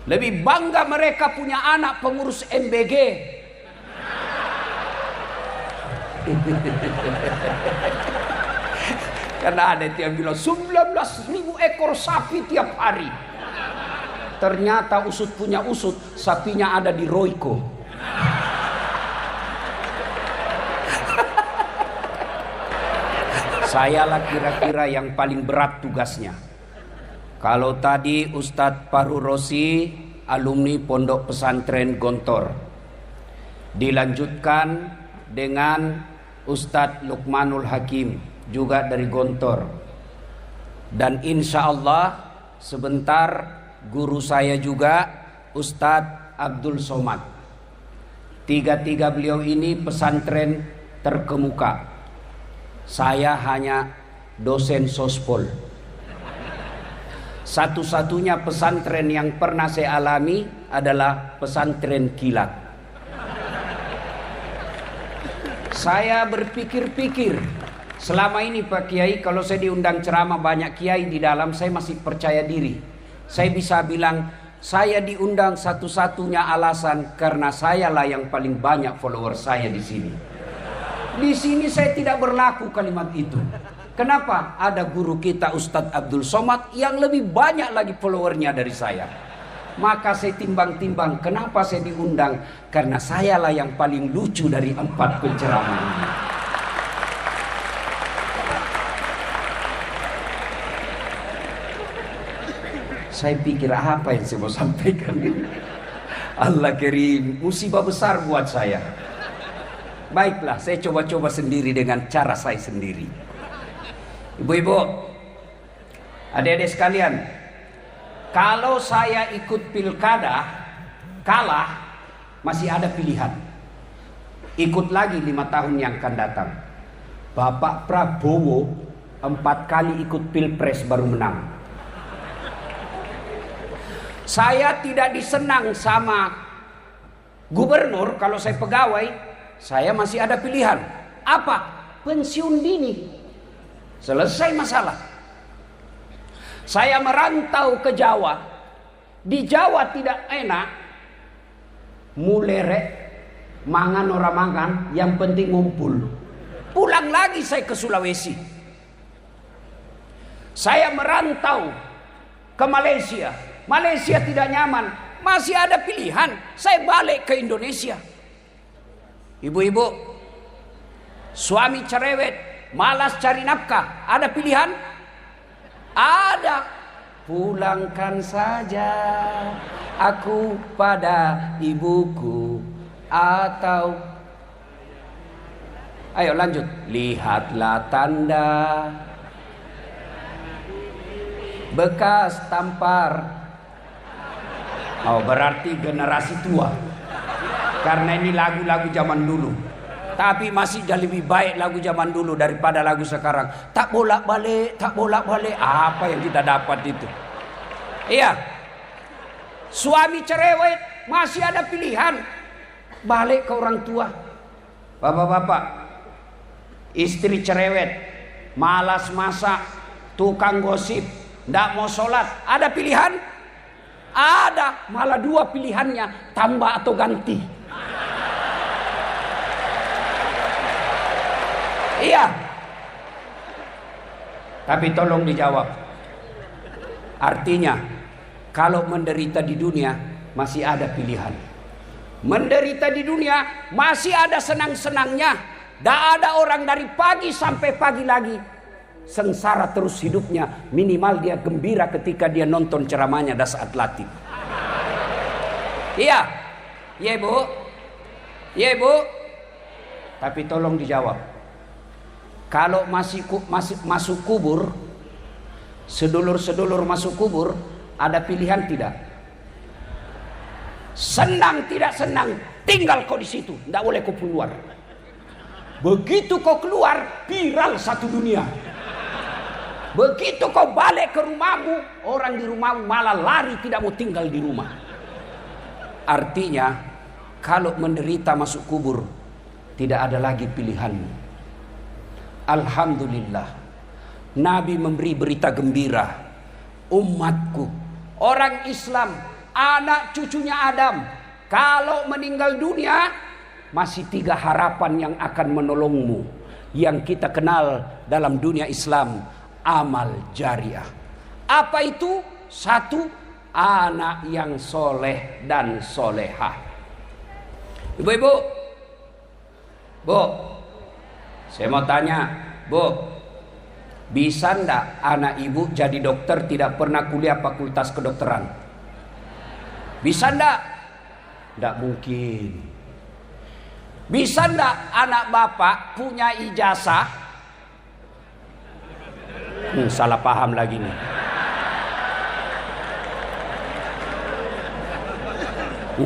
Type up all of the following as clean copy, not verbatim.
Lebih bangga mereka punya anak pengurus MBG. Karena ada yang bilang 19.000 ekor sapi tiap hari. Ternyata usut punya usut, sapinya ada di Royco. Sayalah kira-kira yang paling berat tugasnya. Kalau tadi Ustadz Fahru Rosi, alumni Pondok Pesantren Gontor, dilanjutkan dengan Ustadz Luqmanul Hakim, juga dari Gontor. Dan insya Allah sebentar guru saya juga Ustadz Abdul Somad. Tiga-tiga beliau ini pesantren terkemuka. Saya hanya dosen sospol. Satu-satunya pesantren yang pernah saya alami adalah pesantren kilat. Saya berpikir-pikir, selama ini Pak Kiai, kalau saya diundang ceramah banyak kiai di dalam, saya masih percaya diri. Saya bisa bilang, saya diundang satu-satunya alasan karena sayalah yang paling banyak follower saya di sini. Di sini saya tidak berlaku kalimat itu. Kenapa? Ada guru kita Ustadz Abdul Somad yang lebih banyak lagi followernya dari saya. Maka saya timbang-timbang, kenapa saya diundang? Karena sayalah yang paling lucu dari 4 penceramah ini. Saya pikir apa yang saya mau sampaikan ini? Allah kirim musibah besar buat saya. Baiklah, saya coba-coba sendiri dengan cara saya sendiri. Ibu-ibu, adik-adik sekalian, kalau saya ikut pilkada kalah, masih ada pilihan. Ikut lagi 5 tahun yang akan datang. Bapak Prabowo 4 kali ikut pilpres baru menang. Saya tidak disenang sama gubernur. Kalau saya pegawai, saya masih ada pilihan. Apa? Pensiun dini. Selesai masalah. Saya merantau ke Jawa. Di Jawa tidak enak. Mulerek, mangan ora mangan, yang penting ngumpul. Pulang lagi saya ke Sulawesi. Saya merantau ke Malaysia. Malaysia tidak nyaman. Masih ada pilihan. Saya balik ke Indonesia. Ibu-ibu, suami cerewet, malas cari nafkah, ada pilihan? Ada. Pulangkan saja aku pada ibuku, atau ayo lanjut. Lihatlah tanda bekas tampar. Oh, berarti generasi tua. Karena ini lagu-lagu zaman dulu. Tapi masih jauh lebih baik lagu zaman dulu daripada lagu sekarang. Tak bolak-balik, tak bolak-balik. Apa yang kita dapat itu? Iya. Suami cerewet, masih ada pilihan. Balik ke orang tua. Bapak-bapak, istri cerewet, malas masak, tukang gosip, tidak mau sholat. Ada pilihan? Ada. Malah 2 pilihannya, tambah atau ganti. Iya. Tapi tolong dijawab. Artinya, kalau menderita di dunia masih ada pilihan. Menderita di dunia masih ada senang-senangnya. Tidak ada orang dari pagi sampai pagi lagi sengsara terus hidupnya. Minimal dia gembira ketika dia nonton ceramahnya Das Atlatif. Iya. Iya, Bu. Iya, Bu. Tapi tolong dijawab. Kalau masih masuk kubur, sedulur-sedulur masuk kubur, ada pilihan tidak? Senang tidak senang, tinggal kau di situ, tidak boleh kau keluar. Begitu kau keluar, viral satu dunia. Begitu kau balik ke rumahmu, orang di rumahmu malah lari tidak mau tinggal di rumah. Artinya, kalau menderita masuk kubur, tidak ada lagi pilihanmu. Alhamdulillah, Nabi memberi berita gembira. Umatku, orang Islam, anak cucunya Adam. Kalau meninggal dunia, masih 3 harapan yang akan menolongmu, yang kita kenal dalam dunia Islam, amal jariah. Apa itu? 1, anak yang soleh dan solehah. Ibu-ibu, Bu, saya mau tanya, Bu, bisa ndak anak ibu jadi dokter tidak pernah kuliah fakultas kedokteran? Bisa ndak? Ndak mungkin. Bisa ndak anak bapak punya ijazah? Salah paham lagi nih.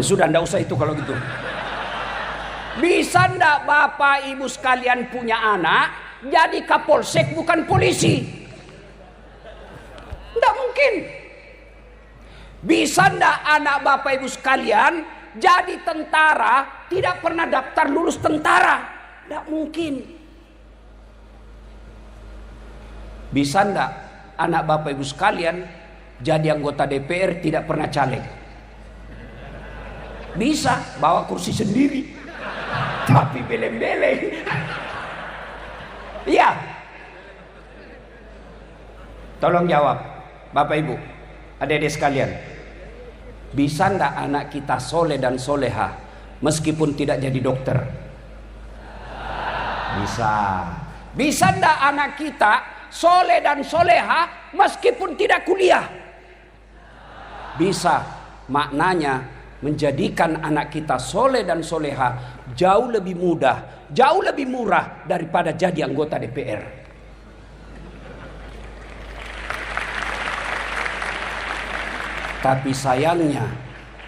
Sudah ndak usah itu kalau gitu. Bisa ndak bapak ibu sekalian punya anak jadi kapolsek bukan polisi? Ndak mungkin. Bisa ndak anak bapak ibu sekalian jadi tentara tidak pernah daftar lulus tentara? Ndak mungkin. Bisa ndak anak bapak ibu sekalian jadi anggota DPR tidak pernah caleg? Bisa, bawa kursi sendiri, tapi beleng-beleng. Iya. Tolong jawab, Bapak Ibu, adik-adik sekalian. Bisa ndak anak kita soleh dan soleha meskipun tidak jadi dokter? Bisa. Bisa ndak anak kita soleh dan soleha meskipun tidak kuliah? Bisa. Maknanya menjadikan anak kita soleh dan soleha jauh lebih mudah, jauh lebih murah daripada jadi anggota DPR. Tapi sayangnya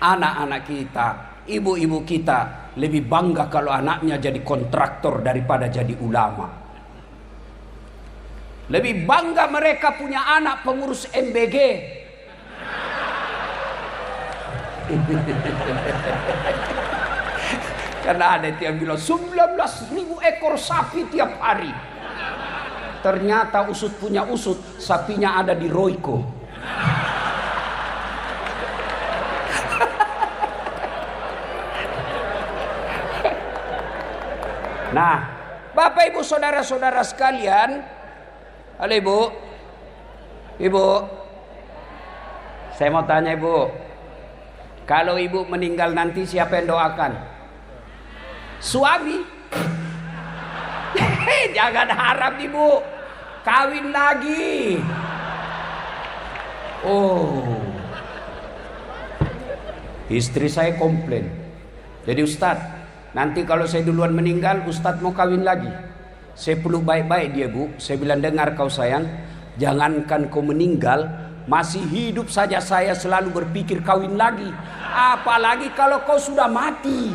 anak-anak kita, ibu-ibu kita lebih bangga kalau anaknya jadi kontraktor daripada jadi ulama. Lebih bangga mereka punya anak pengurus MBG. Karena ada yang bilang 19.000 ekor sapi tiap hari. Ternyata usut punya usut, sapinya ada di Royco. Nah, Bapak Ibu saudara-saudara sekalian, halo Ibu, Ibu, saya mau tanya Ibu. Kalau ibu meninggal nanti siapa yang doakan? Suami? Jangan harap ibu kawin lagi. Oh, istri saya komplain. Jadi Ustadz, nanti kalau saya duluan meninggal, Ustadz mau kawin lagi. Saya peluk baik-baik dia Bu. Saya bilang, dengar kau sayang, jangankan kau meninggal, masih hidup saja saya selalu berpikir kawin lagi. Apalagi kalau kau sudah mati.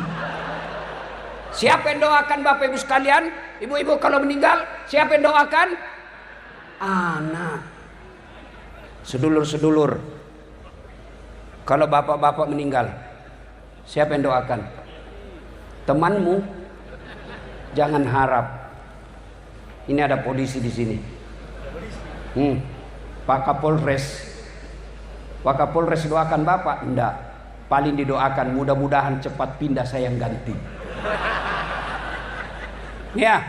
Siapa yang doakan Bapak Ibu sekalian? Ibu-ibu kalau meninggal, siapa yang doakan? Anak. Sedulur-sedulur, kalau bapak-bapak meninggal, siapa yang doakan? Temanmu. Jangan harap. Ini ada polisi di sini. Pak Kapolres. Pak Kapolres doakan bapak? Enggak. Paling didoakan mudah-mudahan cepat pindah saya yang ganti. Ya.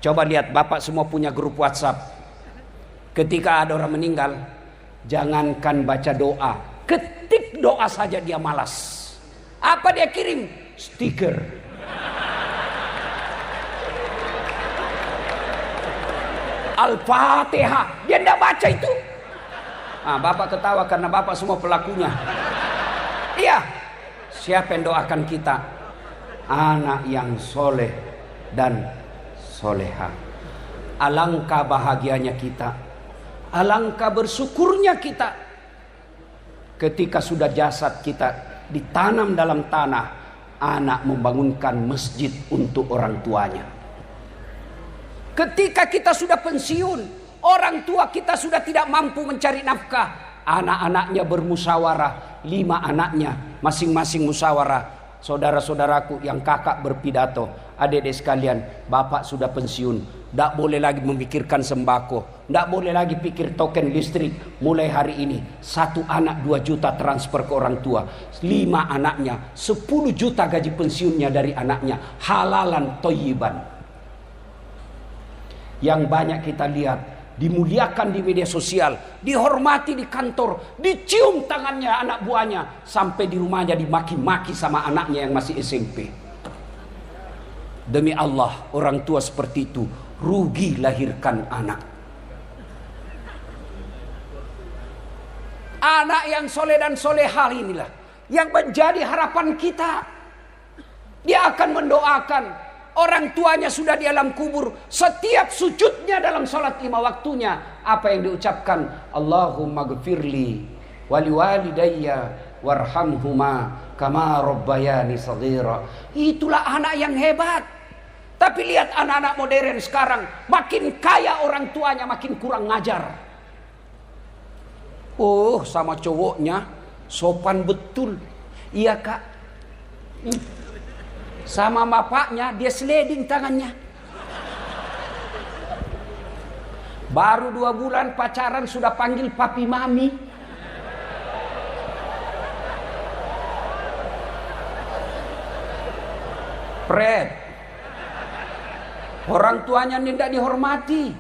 Coba lihat, bapak semua punya grup WhatsApp. Ketika ada orang meninggal, jangankan baca doa, ketik doa saja dia malas. Apa dia kirim? Stiker. Al-Fatihah. Dia tidak baca itu. Bapak ketawa karena bapak semua pelakunya. Iya. Siapa yang doakan kita? Anak yang soleh dan soleha. Alangkah bahagianya kita. Alangkah bersyukurnya kita. Ketika sudah jasad kita ditanam dalam tanah, anak membangunkan masjid untuk orang tuanya. Ketika kita sudah pensiun, orang tua kita sudah tidak mampu mencari nafkah, anak-anaknya bermusyawarah, 5 anaknya masing-masing musyawarah. Saudara-saudaraku yang kakak berpidato, Adik-adik sekalian, bapak sudah pensiun, tidak boleh lagi memikirkan sembako, tidak boleh lagi pikir token listrik. Mulai hari ini 1 anak 2 juta transfer ke orang tua, 5 anaknya 10 juta gaji pensiunnya dari anaknya, halalan thayyiban. Yang banyak kita lihat dimuliakan di media sosial, dihormati di kantor, dicium tangannya anak buahnya, sampai di rumahnya dimaki-maki sama anaknya yang masih SMP. Demi Allah, orang tua seperti itu rugi lahirkan anak. Anak yang soleh dan solehah inilah yang menjadi harapan kita. Dia akan mendoakan orang tuanya sudah di alam kubur, setiap sujudnya dalam salat 5 waktunya, apa yang diucapkan? Allahumma gfirli wali walidayya warhamhuma kama rabbayani shaghira. Itulah anak yang hebat. Tapi lihat anak-anak modern sekarang, makin kaya orang tuanya makin kurang ngajar. Oh, sama cowoknya sopan betul. Iya kak. Sama bapaknya dia sliding tangannya. Baru 2 bulan pacaran sudah panggil papi mami. Pret. Orang tuanya tidak dihormati,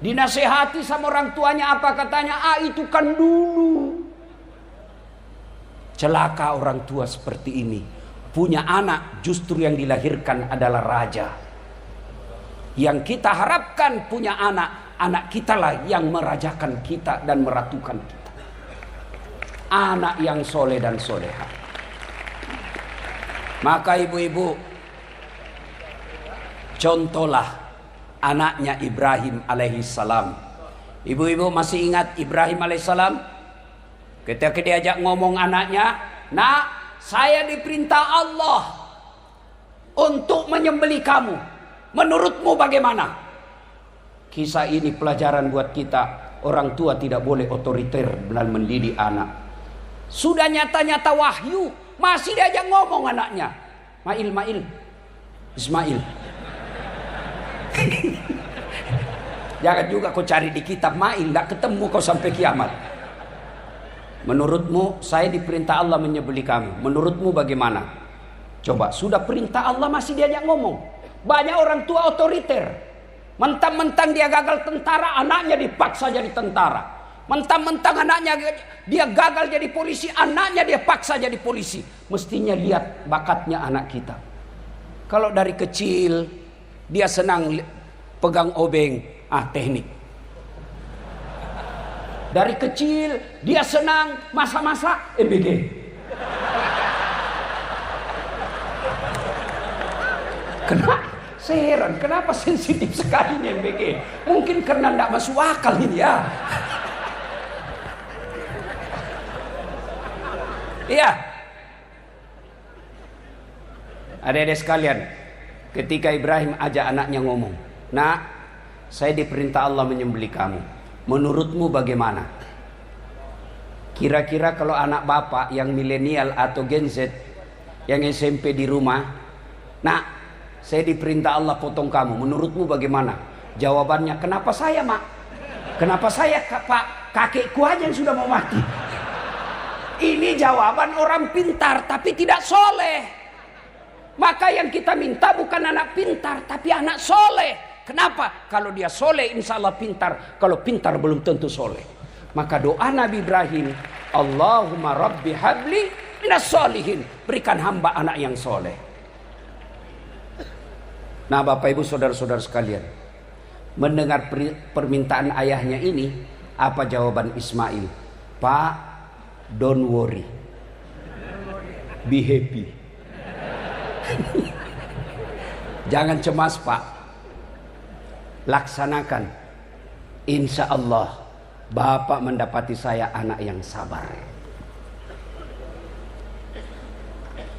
dinasehati sama orang tuanya, apa katanya? Itu kan dulu. Celaka orang tua seperti ini. Punya anak justru yang dilahirkan adalah raja. Yang kita harapkan punya anak, anak kita lah yang merajakan kita dan meratukan kita. Anak yang soleh dan soleha. Maka ibu-ibu, contohlah anaknya Ibrahim alaihissalam. Ibu-ibu masih ingat Ibrahim alaihissalam? Ketika diajak ngomong anaknya, nak, saya diperintah Allah untuk menyembelih kamu. Menurutmu bagaimana? Kisah ini pelajaran buat kita. Orang tua tidak boleh otoriter dalam mendidik anak. Sudah nyata-nyata wahyu, masih diajak ngomong anaknya. Mail, Ismail. Jangan juga kau cari di kitab Mail, tidak ketemu kau sampai kiamat. Menurutmu saya diperintah Allah menyembelih kamu, menurutmu bagaimana? Coba, sudah perintah Allah masih diajak ngomong. Banyak orang tua otoriter. Mentang-mentang dia gagal tentara, anaknya dipaksa jadi tentara. Mentang-mentang anaknya dia gagal jadi polisi, anaknya dia paksa jadi polisi. Mestinya lihat bakatnya anak kita. Kalau dari kecil dia senang pegang obeng, teknik. Dari kecil dia senang masak-masak, MBG. Kenapa? Saya heran, kenapa sensitif sekali nih MBG? Mungkin karena tidak masuk akal ini ya. Iya. Adik-adik sekalian, ketika Ibrahim ajak anaknya ngomong, nak, saya diperintah Allah menyembelih kamu. Menurutmu bagaimana? Kira-kira kalau anak bapak yang milenial atau Gen Z, yang SMP di rumah, nak, saya diperintah Allah potong kamu. Menurutmu bagaimana? Jawabannya, kenapa saya, mak? Kenapa saya, pak? Kakekku aja yang sudah mau mati. Ini jawaban orang pintar tapi tidak soleh. Maka yang kita minta bukan anak pintar tapi anak soleh. Kenapa? Kalau dia soleh insya Allah pintar. Kalau pintar belum tentu soleh. Maka doa Nabi Ibrahim, Allahumma rabbi habli minas solihin. Berikan hamba anak yang soleh. Nah Bapak Ibu saudara-saudara sekalian, mendengar permintaan ayahnya ini, apa jawaban Ismail? Pak, don't worry, be happy. Jangan cemas Pak, laksanakan. Insya Allah Bapak mendapati saya anak yang sabar.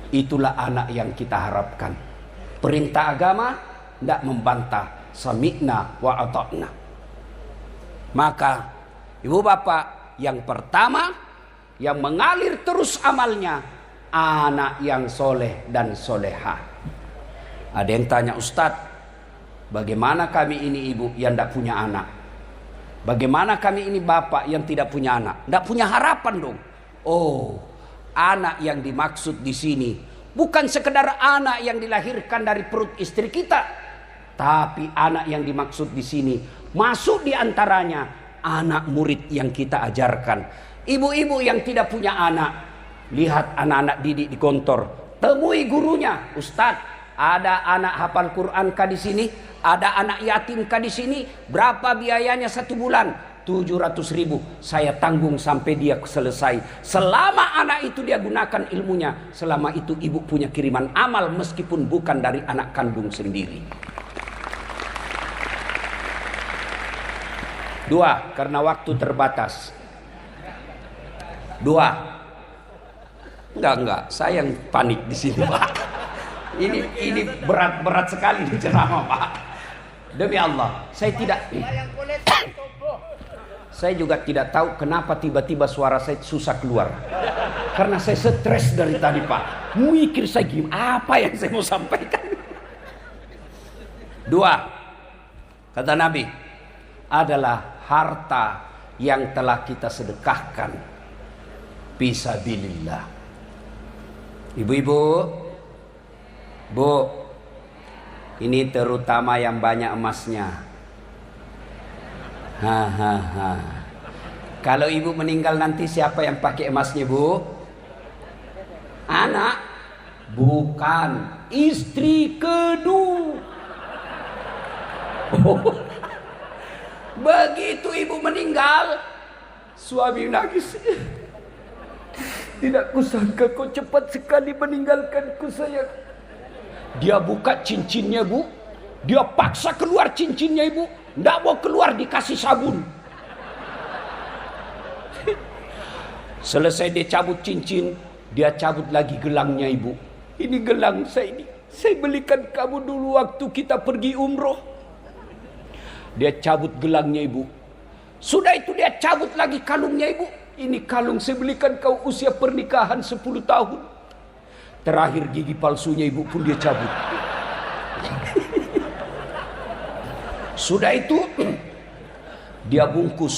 Itulah anak yang kita harapkan. Perintah agama tidak membantah, sami'na wa ata'na. Maka ibu bapak, yang pertama yang mengalir terus amalnya, anak yang soleh dan solehah. Ada yang tanya, Ustadz, bagaimana kami ini ibu yang tidak punya anak? Bagaimana kami ini bapak yang tidak punya anak? Tidak punya harapan dong. Oh, anak yang dimaksud di sini bukan sekedar anak yang dilahirkan dari perut istri kita, tapi anak yang dimaksud di sini masuk di antaranya anak murid yang kita ajarkan. Ibu-ibu yang tidak punya anak, lihat anak-anak didik di kantor, temui gurunya. Ustadz, ada anak hafal Quran kah di sini? Ada anak yatim kah di sini? Berapa biayanya 1 bulan? 700.000. Saya tanggung sampai dia selesai. Selama anak itu dia gunakan ilmunya, selama itu ibu punya kiriman amal meskipun bukan dari anak kandung sendiri. 2, karena waktu terbatas. 2. Enggak, saya yang panik di sini, Pak. Ini berat sekali di ceramah, Pak. Demi Allah, saya juga tidak tahu kenapa tiba-tiba suara saya susah keluar. Karena saya stres dari tadi, Pak. Mikir saya gimana, apa yang saya mau sampaikan. 2, kata Nabi, adalah harta yang telah kita sedekahkan fisabilillah. Ibu-ibu, Bu, ini terutama yang banyak emasnya. Kalau ibu meninggal nanti siapa yang pakai emasnya, Bu? Anak? Bukan, istri kedua. Begitu ibu meninggal, suami nangis. Tidak kusangka kau cepat sekali meninggalkanku, sayang. Dia buka cincinnya, Bu. Dia paksa keluar cincinnya, Ibu. Tidak mau keluar, dikasih sabun. Selesai dia cabut cincin, dia cabut lagi gelangnya, Ibu. Ini gelang saya ini. Saya belikan kamu dulu waktu kita pergi umroh. Dia cabut gelangnya, Ibu. Sudah itu dia cabut lagi kalungnya, Ibu. Ini kalung saya belikan kau usia pernikahan 10 tahun. Terakhir gigi palsunya ibu pun dia cabut. Sudah itu dia bungkus.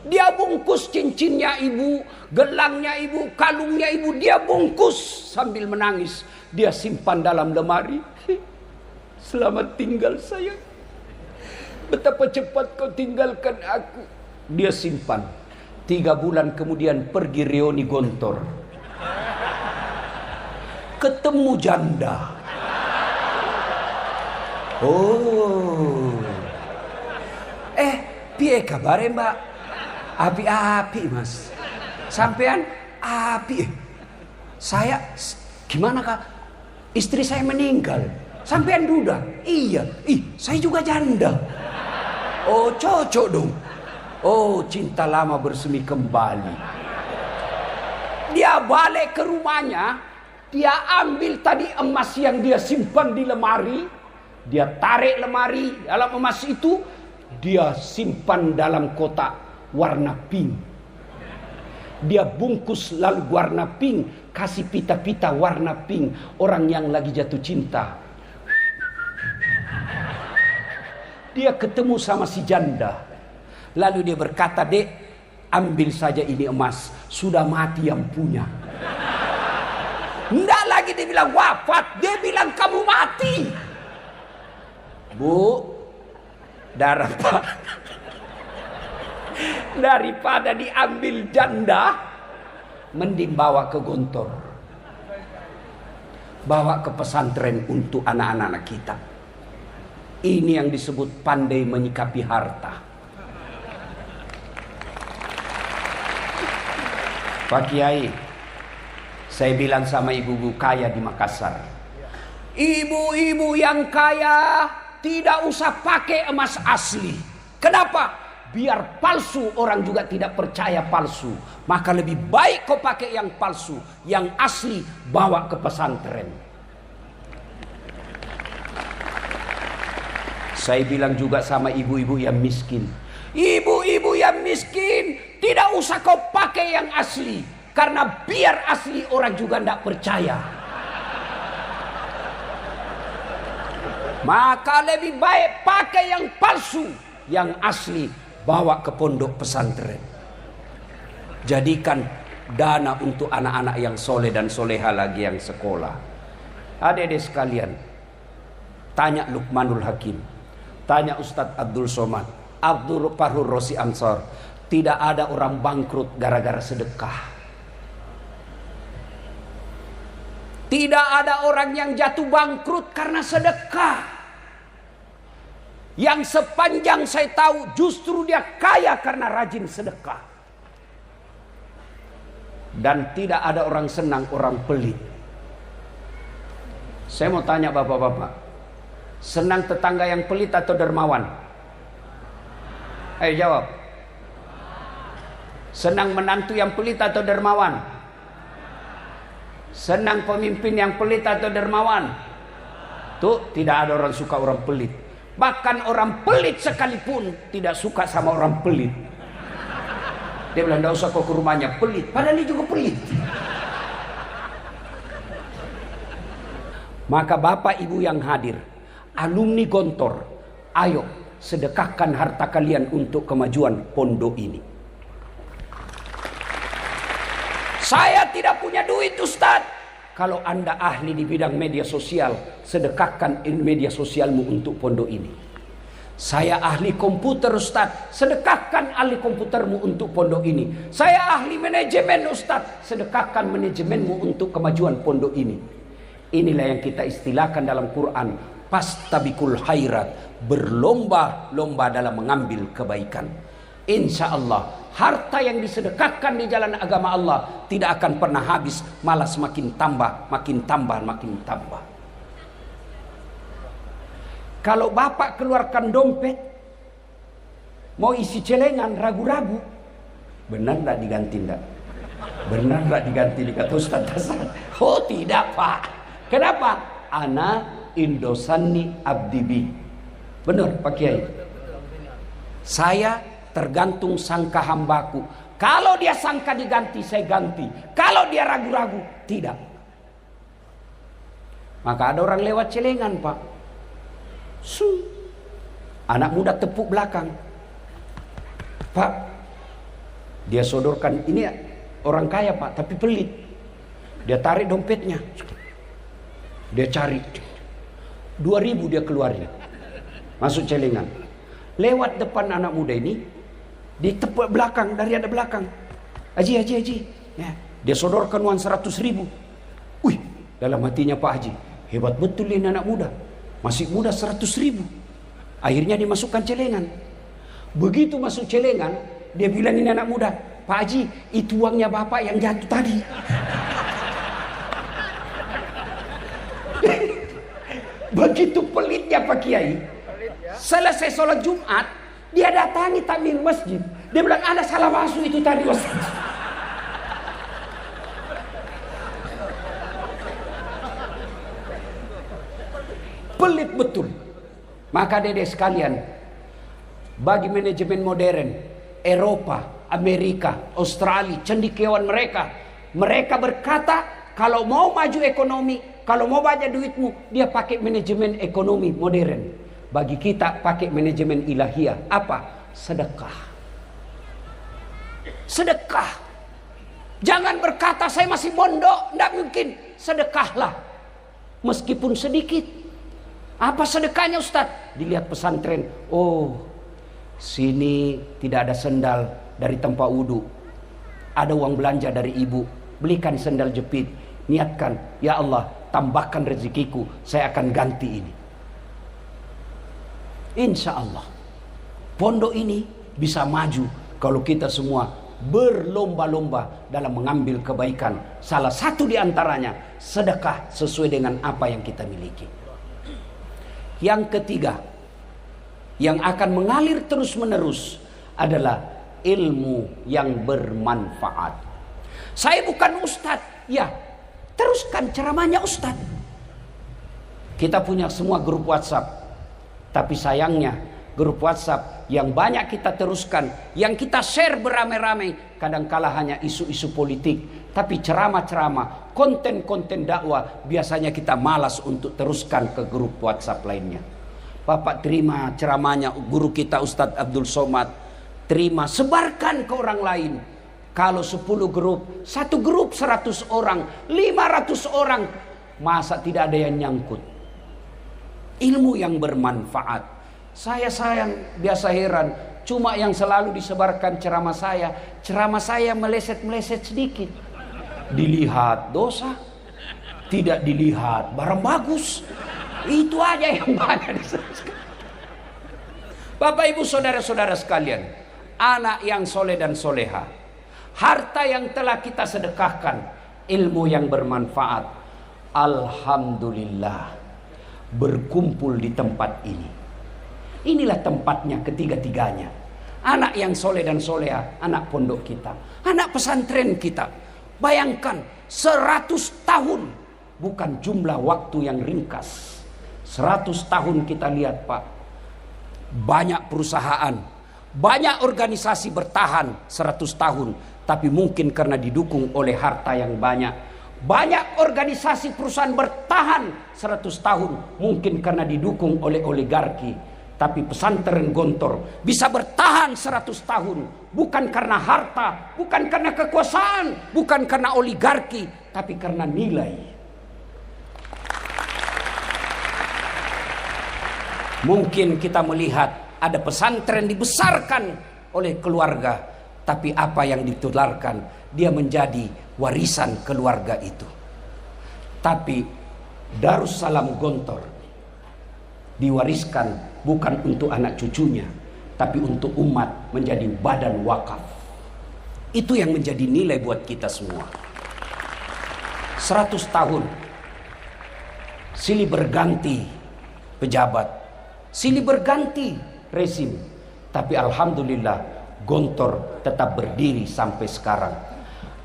Dia bungkus cincinnya ibu, gelangnya ibu, kalungnya ibu, dia bungkus sambil menangis. Dia simpan dalam lemari. Selamat tinggal sayang. Betapa cepat kau tinggalkan aku. Dia simpan. 3 bulan kemudian pergi reuni Gontor. Ketemu janda. Oh. Piye kabare, Mbak? Api-api, Mas. Sampean api. Saya gimana, Kak? Istri saya meninggal. Sampean duda? Iya. Saya juga janda. Oh, cocok dong. Oh, cinta lama bersemi kembali. Dia balik ke rumahnya. Dia ambil tadi emas yang dia simpan di lemari. Dia tarik lemari dalam emas itu. Dia simpan dalam kotak warna pink. Dia bungkus lalu warna pink. Kasih pita-pita warna pink. Orang yang lagi jatuh cinta. Dia ketemu sama si janda. Lalu dia berkata, "Dek, ambil saja ini emas. Sudah mati yang punya." Enggak lagi dia bilang wafat, dia bilang kamu mati. Bu, daripada diambil janda, mending bawa ke Gontor. Bawa ke pesantren untuk anak-anak kita. Ini yang disebut pandai menyikapi harta. Pak Kiai, saya bilang sama ibu-ibu kaya di Makassar, ibu-ibu yang kaya tidak usah pakai emas asli. Kenapa? Biar palsu orang juga tidak percaya palsu. Maka lebih baik kau pakai yang palsu, yang asli bawa ke pesantren. Saya bilang juga sama ibu-ibu yang miskin, ibu-ibu yang miskin tidak usah kau pakai yang asli. Karena biar asli orang juga tidak percaya. Maka lebih baik pakai yang palsu, yang asli bawa ke pondok pesantren. Jadikan dana untuk anak-anak yang soleh dan soleha lagi yang sekolah. Adik-adik sekalian, tanya Luqmanul Hakim, tanya Ustadz Abdul Somad, Abdul Farhur Rosi Ansor. Tidak ada orang bangkrut gara-gara sedekah. Tidak ada orang yang jatuh bangkrut karena sedekah. Yang sepanjang saya tahu justru dia kaya karena rajin sedekah. Dan tidak ada orang senang orang pelit. Saya mau tanya bapak-bapak, senang tetangga yang pelit atau dermawan? Ayo jawab. Senang menantu yang pelit atau dermawan? Senang pemimpin yang pelit atau dermawan? Tuh, tidak ada orang suka orang pelit. Bahkan orang pelit sekalipun tidak suka sama orang pelit. Dia bilang, tidak usah kau ke rumahnya, pelit. Padahal dia juga pelit. Maka bapak ibu yang hadir, alumni Gontor, ayo sedekahkan harta kalian untuk kemajuan pondok ini. Saya tidak punya duit Ustaz. Kalau Anda ahli di bidang media sosial, sedekahkan media sosialmu untuk pondok ini. Saya ahli komputer Ustaz, sedekahkan ahli komputermu untuk pondok ini. Saya ahli manajemen Ustaz, sedekahkan manajemenmu untuk kemajuan pondok ini. Inilah yang kita istilahkan dalam Quran, pastabikul khairat, berlomba-lomba dalam mengambil kebaikan. Insya Allah harta yang disedekahkan di jalan agama Allah tidak akan pernah habis, malah semakin tambah, makin tambah, makin tambah. Kalau bapak keluarkan dompet mau isi celengan, ragu-ragu, benar tidak diganti tidak? Benar tidak diganti? Dikata Ustaz Hasan, oh tidak pak. Kenapa? Ana indosani abdibi. Benar Pak Kiai. Saya tergantung sangka hambaku. Kalau dia sangka diganti, saya ganti. Kalau dia ragu-ragu, tidak. Maka ada orang lewat celengan pak. Anak muda tepuk belakang. Pak, dia sodorkan, ini orang kaya pak, tapi pelit. Dia tarik dompetnya. Dia cari 2.000 dia keluarin, masuk celengan. Lewat depan anak muda ini, ditepuk belakang, dari ada belakang. Haji. Ya, dia sodorkan uang 100.000. Wih, dalam hatinya Pak Haji, hebat betul ini anak muda. Masih muda 100.000. Akhirnya dimasukkan celengan. Begitu masuk celengan, dia bilang ini anak muda, Pak Haji, itu uangnya bapak yang jatuh tadi. Begitu pelitnya Pak Kiai. Selesai sholat Jumat, dia datangi takmir masjid. Dia bilang, ada salah masuk itu tadi Ustaz. Pelit betul. Maka dedek sekalian, bagi manajemen modern Eropa, Amerika, Australia, cendekiawan mereka berkata, kalau mau maju ekonomi, kalau mau banyak duitmu, dia pakai manajemen ekonomi modern. Bagi kita pakai manajemen ilahiyah. Apa? Sedekah. Sedekah. Jangan berkata saya masih mondok, tidak mungkin. Sedekahlah, meskipun sedikit. Apa sedekahnya Ustaz? Dilihat pesantren, oh sini tidak ada sendal dari tempat wudhu, ada uang belanja dari ibu, belikan sendal jepit. Niatkan, ya Allah, tambahkan rezekiku, saya akan ganti ini. Insya Allah pondok ini bisa maju kalau kita semua berlomba-lomba dalam mengambil kebaikan. Salah satu di antaranya sedekah sesuai dengan apa yang kita miliki. Yang ketiga, yang akan mengalir terus-menerus adalah ilmu yang bermanfaat. Saya bukan ustadz, ya teruskan ceramahnya ustadz. Kita punya semua grup WhatsApp, tapi sayangnya grup WhatsApp yang banyak kita teruskan, yang kita share beramai-ramai, kadangkala hanya isu-isu politik. Tapi ceramah-ceramah, konten-konten dakwah, biasanya kita malas untuk teruskan ke grup WhatsApp lainnya. Bapak terima ceramahnya guru kita Ustadz Abdul Somad, terima, sebarkan ke orang lain. Kalau 10 grup, satu grup 100 orang, 500 orang, masa tidak ada yang nyangkut? Ilmu yang bermanfaat. Saya biasa heran, cuma yang selalu disebarkan ceramah saya meleset-meleset sedikit. Dilihat dosa, tidak dilihat barang bagus. Itu aja yang banyak disebarkan. Bapak ibu saudara-saudara sekalian, anak yang soleh dan soleha, harta yang telah kita sedekahkan, ilmu yang bermanfaat, alhamdulillah berkumpul di tempat ini. Inilah tempatnya ketiga-tiganya. Anak yang soleh dan soleha, anak pondok kita, anak pesantren kita. Bayangkan 100 tahun, bukan jumlah waktu yang ringkas. 100 tahun kita lihat Pak, banyak perusahaan, banyak organisasi bertahan 100 tahun, tapi mungkin karena didukung oleh harta yang banyak. Banyak organisasi perusahaan bertahan 100 tahun, mungkin karena didukung oleh oligarki. Tapi pesantren Gontor bisa bertahan 100 tahun, bukan karena harta, bukan karena kekuasaan, bukan karena oligarki, tapi karena nilai. Mungkin kita melihat ada pesantren dibesarkan oleh keluarga, tapi apa yang ditularkan, dia menjadi warisan keluarga itu. Tapi Darussalam Gontor diwariskan bukan untuk anak cucunya, tapi untuk umat, menjadi badan wakaf. Itu yang menjadi nilai buat kita semua. 100 tahun silih berganti pejabat, silih berganti rezim, tapi alhamdulillah Gontor tetap berdiri sampai sekarang.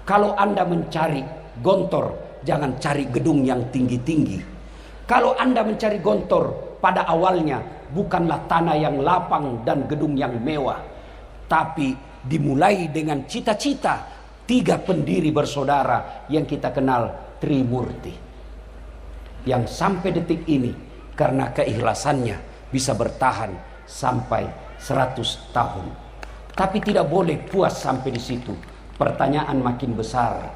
Kalau Anda mencari Gontor, jangan cari gedung yang tinggi-tinggi. Kalau Anda mencari Gontor, pada awalnya bukanlah tanah yang lapang dan gedung yang mewah, tapi dimulai dengan cita-cita 3 pendiri bersaudara yang kita kenal Trimurti, yang sampai detik ini karena keikhlasannya bisa bertahan sampai 100 tahun. Tapi tidak boleh puas sampai di situ. Pertanyaan makin besar,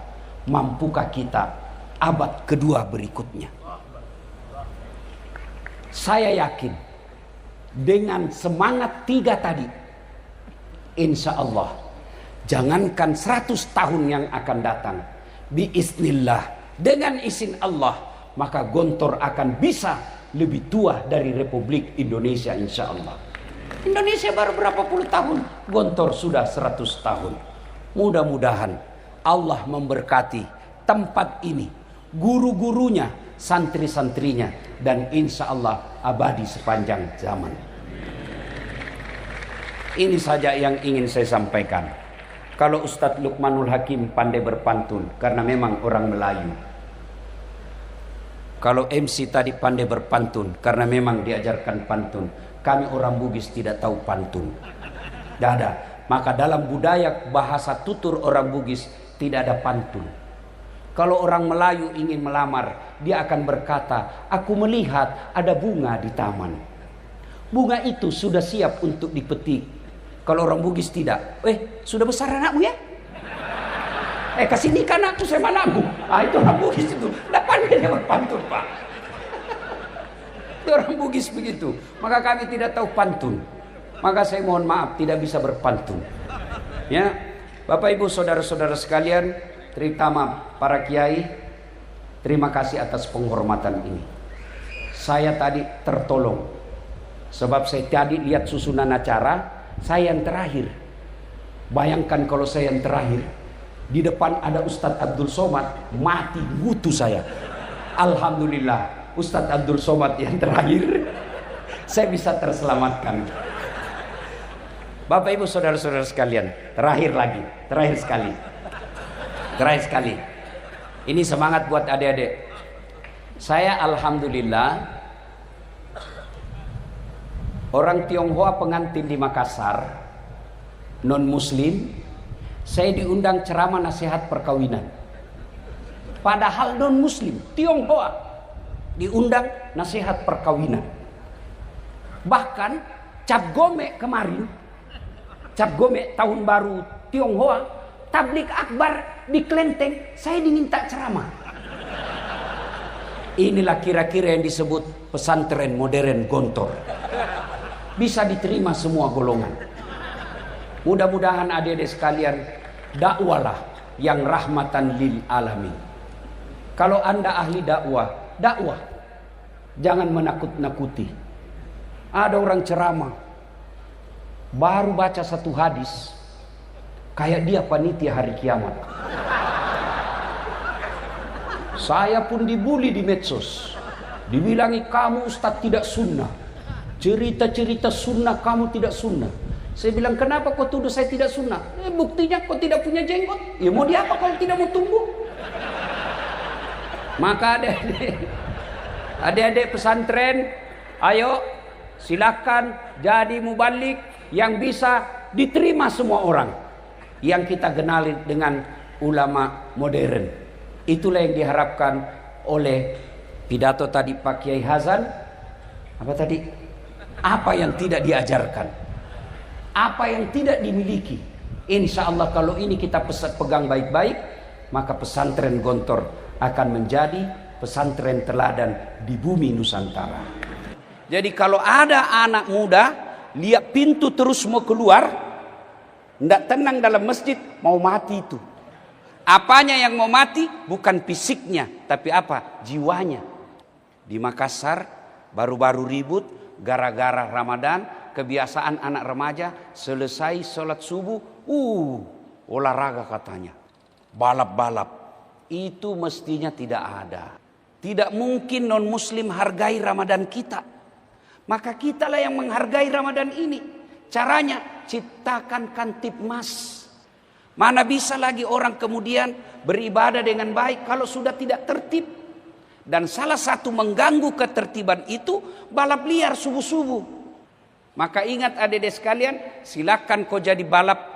mampukah kita abad kedua berikutnya? Saya yakin dengan semangat 3 tadi, insya Allah, jangankan 100 tahun yang akan datang, biiznillah, dengan izin Allah, maka Gontor akan bisa lebih tua dari Republik Indonesia, insya Allah. Indonesia baru berapa puluh tahun, Gontor sudah 100 tahun. Mudah-mudahan Allah memberkati tempat ini, guru-gurunya, santri-santrinya, dan insya Allah abadi sepanjang zaman. Ini saja yang ingin saya sampaikan. Kalau Ustadz Luqmanul Hakim pandai berpantun, karena memang orang Melayu. Kalau MC tadi pandai berpantun, karena memang diajarkan pantun. Kami orang Bugis tidak tahu pantun. Tidak ada. Maka dalam budaya bahasa tutur orang Bugis tidak ada pantun. Kalau orang Melayu ingin melamar, dia akan berkata, aku melihat ada bunga di taman. Bunga itu sudah siap untuk dipetik. Kalau orang Bugis tidak. Sudah besar anakmu ya? Kasih nikah anakku sama anakmu. Itu orang Bugis itu. Tidak pandai dia berpantun, Pak. Itu orang Bugis begitu. Maka kami tidak tahu pantun. Maka saya mohon maaf tidak bisa berpantun. Ya, Bapak Ibu saudara-saudara sekalian, terutama para kiai, terima kasih atas penghormatan ini. Saya tadi tertolong. Sebab saya tadi lihat susunan acara, saya yang terakhir. Bayangkan kalau saya yang terakhir, di depan ada Ustadz Abdul Somad, mati butuh saya. Alhamdulillah, Ustadz Abdul Somad yang terakhir, saya bisa terselamatkan. Bapak Ibu saudara-saudara sekalian, terakhir sekali. Ini semangat buat adik-adik. Saya alhamdulillah Orang Tionghoa pengantin di Makassar, non muslim, saya diundang ceramah nasihat perkawinan. Padahal non muslim, Tionghoa diundang nasihat perkawinan. Bahkan Cap Gome kemarin, Cap Gome tahun baru Tionghoa, tablik akbar di Klenteng, saya diminta ceramah. Inilah kira-kira yang disebut pesantren modern Gontor. Bisa diterima semua golongan. Mudah-mudahan adik-adik sekalian, dakwalah yang rahmatan lil alamin. Kalau Anda ahli dakwah, dakwah. Jangan menakut-nakuti. Ada orang ceramah, baru baca satu hadis, kayak dia panitia hari kiamat. Saya pun dibully di medsos. Dibilangi kamu ustadz tidak sunnah. Cerita-cerita sunnah kamu tidak sunnah. Saya bilang kenapa kau tuduh saya tidak sunnah? Buktinya kau tidak punya jenggot. Ya mau diapa kalau tidak mau tumbuh? Maka adik-adik pesantren, ayo silakan jadi mubalik yang bisa diterima semua orang. Yang kita kenali dengan ulama modern. Itulah yang diharapkan oleh pidato tadi Pak Kiai Hazan. Apa tadi? Apa yang tidak diajarkan, apa yang tidak dimiliki. Insya Allah kalau ini kita pegang baik-baik, maka pesantren Gontor akan menjadi pesantren teladan di bumi Nusantara. Jadi kalau ada anak muda lihat pintu terus mau keluar, tidak tenang dalam masjid, mau mati itu. Apanya yang mau mati? Bukan fisiknya, tapi apa? Jiwanya. Di Makassar baru-baru ribut gara-gara Ramadan. Kebiasaan anak remaja selesai sholat subuh, olahraga katanya, balap-balap. Itu mestinya tidak ada. Tidak mungkin non muslim hargai Ramadan kita. Maka kitalah yang menghargai Ramadan ini. Caranya ciptakan Kantipmas. Mana bisa lagi orang kemudian beribadah dengan baik kalau sudah tidak tertib. Dan salah satu mengganggu ketertiban itu balap liar subuh-subuh. Maka ingat adik-adik sekalian, silakan kau jadi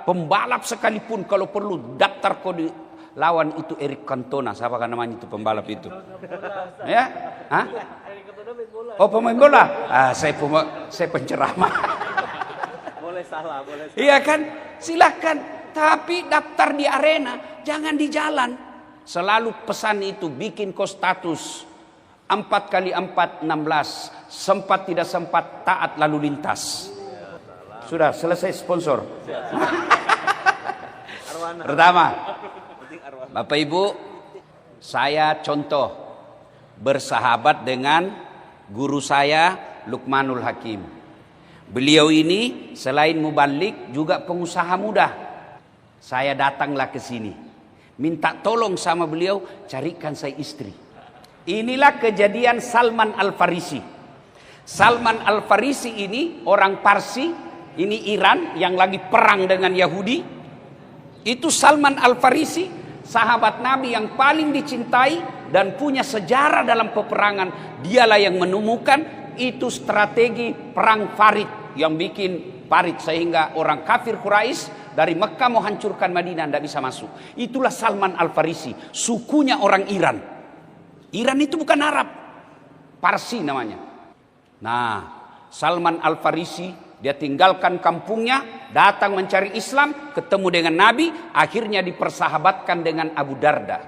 pembalap sekalipun kalau perlu daftar kau di lawan itu Eric Cantona. Siapa kan namanya itu pembalap itu? Ya? Hah? Oh pemain bola? Saya penceramah. Boleh salah. Iya kan? Silakan. Tapi daftar di arena, jangan di jalan. Selalu pesan itu, bikin kau status 4x4 16. Sempat tidak sempat, taat lalu lintas. Sudah selesai sponsor. Pertama, Bapak Ibu, saya contoh bersahabat dengan guru saya Luqmanul Hakim. Beliau ini selain mubalik juga pengusaha muda. Saya datanglah ke sini, minta tolong sama beliau, carikan saya istri. Inilah kejadian Salman Al-Farisi. Salman Al-Farisi ini orang Parsi, ini Iran yang lagi perang dengan Yahudi. Itu Salman Al-Farisi, sahabat Nabi yang paling dicintai dan punya sejarah dalam peperangan. Dialah yang menemukan itu strategi perang Farid, yang bikin Farid sehingga orang kafir Quraisy dari Mekah mau hancurkan Madinah, tidak bisa masuk. Itulah Salman Al-Farisi, sukunya orang Iran. Iran itu bukan Arab, Parsi namanya. Nah, Salman Al-Farisi dia tinggalkan kampungnya, datang mencari Islam, ketemu dengan Nabi, akhirnya dipersahabatkan dengan Abu Darda.